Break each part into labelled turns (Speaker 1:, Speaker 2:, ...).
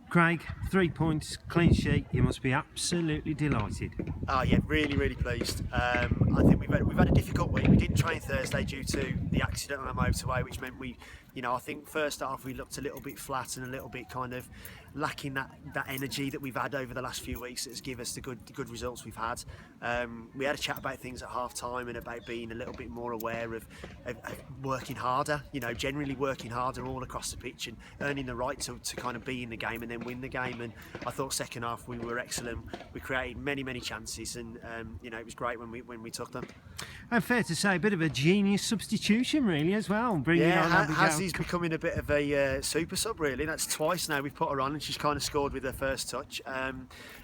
Speaker 1: Craig, 3 points, clean sheet. You must be absolutely delighted.
Speaker 2: Oh yeah, really pleased. I think we've had a difficult week. We didn't train Thursday due to the accident on the motorway, which meant I think first half we looked a little bit flat and a little bit kind of lacking that energy that we've had over the last few weeks that has given us the good results we've had. We had a chat about things at half time and about being a little bit more aware of working harder, generally working harder all across the pitch and earning the right to kind of be in the game and then win the game. And I thought second half we were excellent. We created many chances, and it was great when we took them.
Speaker 1: And fair to say, a bit of a genius substitution really as well. Bringing on
Speaker 2: Hazzy's becoming a bit of a super sub really. That's twice now we've put her on and she's kind of scored with her first touch.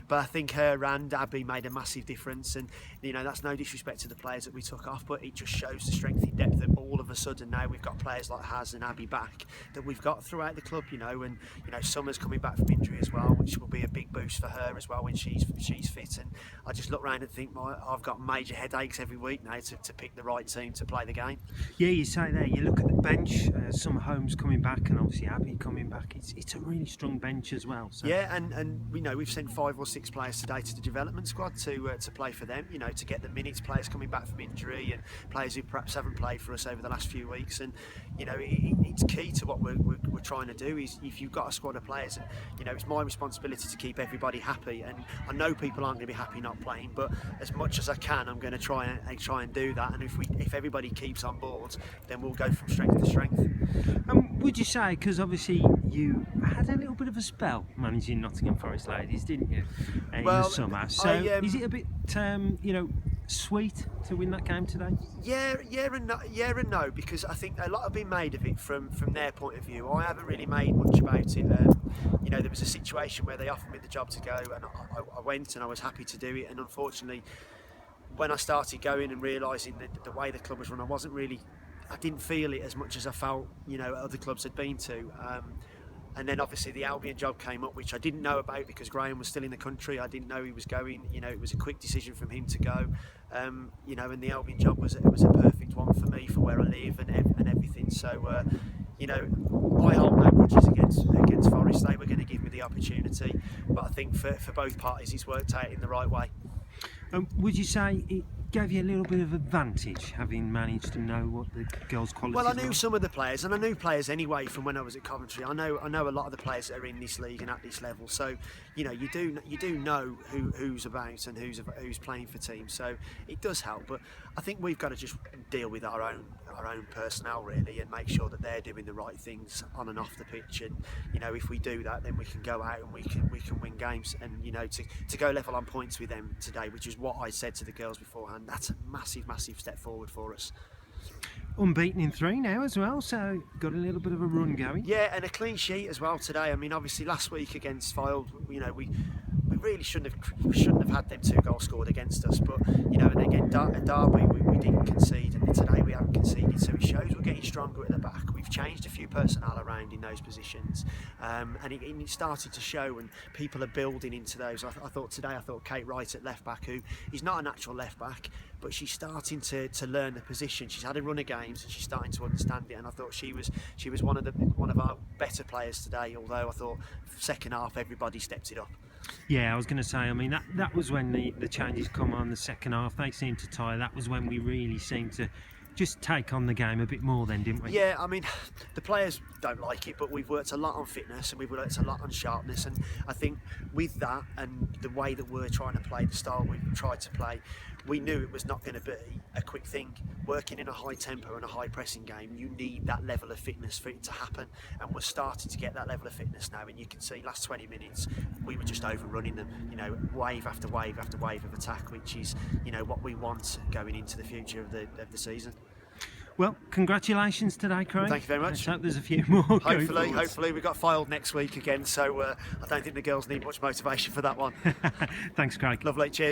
Speaker 2: But I think her and Abby made a massive difference, and that's no disrespect to the players that we took off, but it just shows the strength in depth that all of a sudden now we've got players like Haz and Abby back that we've got throughout the club, and Summer's coming back from injury as well, which will be a big boost for her as well when she's fit. And I just look around and think I've got major headaches every week now to pick the right team to play the game.
Speaker 1: Yeah, you say there, you look at the bench, Summer Holmes coming back and obviously Abby coming back. It's a really strong bench as well. So.
Speaker 2: Yeah, and we've sent 5 or 6 players today to the development squad to play for them, to get the minutes, players coming back from injury and players who perhaps haven't played for us over the last few weeks. And it's key to what we're trying to do is if you've got a squad of players, and it's my responsibility to keep everybody happy, and I know people aren't going to be happy not playing, but as much as I can I'm going to try and do that. And if everybody keeps on board, then we'll go from strength to strength.
Speaker 1: Would you say, because obviously you had a little bit of a spell managing Nottingham Forest Ladies, didn't you, in the summer? So is it a bit, sweet to win that game today?
Speaker 2: Yeah and no, because I think a lot have been made of it from their point of view. I haven't really made much about it. There was a situation where they offered me the job to go, and I went, and I was happy to do it. And unfortunately, when I started going and realising that the way the club was run, I didn't feel it as much as I felt other clubs had been to. And then obviously the Albion job came up, which I didn't know about because Graham was still in the country. I didn't know he was going. It was a quick decision from him to go. And the Albion job was a perfect one for me, for where I live and everything. So I hold no grudges against Forest. They were going to give me the opportunity, but I think for both parties it's worked out in the right way.
Speaker 1: Would you say it gave you a little bit of advantage having managed to know what the girls' qualities were?
Speaker 2: Well, I knew some of the players, and I knew players anyway from when I was at Coventry. I know a lot of the players that are in this league and at this level. So you do know who's about and who's playing for teams. So it does help. But I think we've got to just deal with our own personnel really, and make sure that they're doing the right things on and off the pitch. And if we do that, then we can go out and we can win games. And to go level on points with them today, which is what I said to the girls beforehand, that's a massive step forward for us.
Speaker 1: Unbeaten in 3 now as well, so got a little bit of a run going.
Speaker 2: Yeah, and a clean sheet as well today. I mean, obviously last week against Fylde, we really shouldn't have had them 2 goals scored against us. But and again at Derby we didn't concede, and today we haven't conceded. So it shows we're getting stronger at the back. We've changed a few personnel around in those positions, and it started to show, and people are building into those. I thought Kate Wright at left back, who is not a natural left back, but she's starting to learn the position. She's had a run of games and she's starting to understand it. And I thought she was one of our better players today. Although I thought second half everybody stepped it up.
Speaker 1: Yeah, I was going to say, I mean, that was when the changes come on the second half. They seemed to tie. That was when we really seemed to just take on the game a bit more then, didn't we?
Speaker 2: Yeah, I mean, the players don't like it, but we've worked a lot on fitness and we've worked a lot on sharpness. And I think with that and the way that we're trying to play, the style we've tried to play, we knew it was not going to be a quick thing. Working in a high tempo and a high pressing game, you need that level of fitness for it to happen, and we're starting to get that level of fitness now. And you can see last 20 minutes we were just overrunning them, wave after wave after wave of attack, which is what we want going into the future of the season.
Speaker 1: Well, congratulations today, Craig.
Speaker 2: Thank you very much.
Speaker 1: Let's hope there's a few more.
Speaker 2: Hopefully we've got Fylde next week again, so I don't think the girls need much motivation for that one.
Speaker 1: Thanks, Craig.
Speaker 2: Lovely, cheers.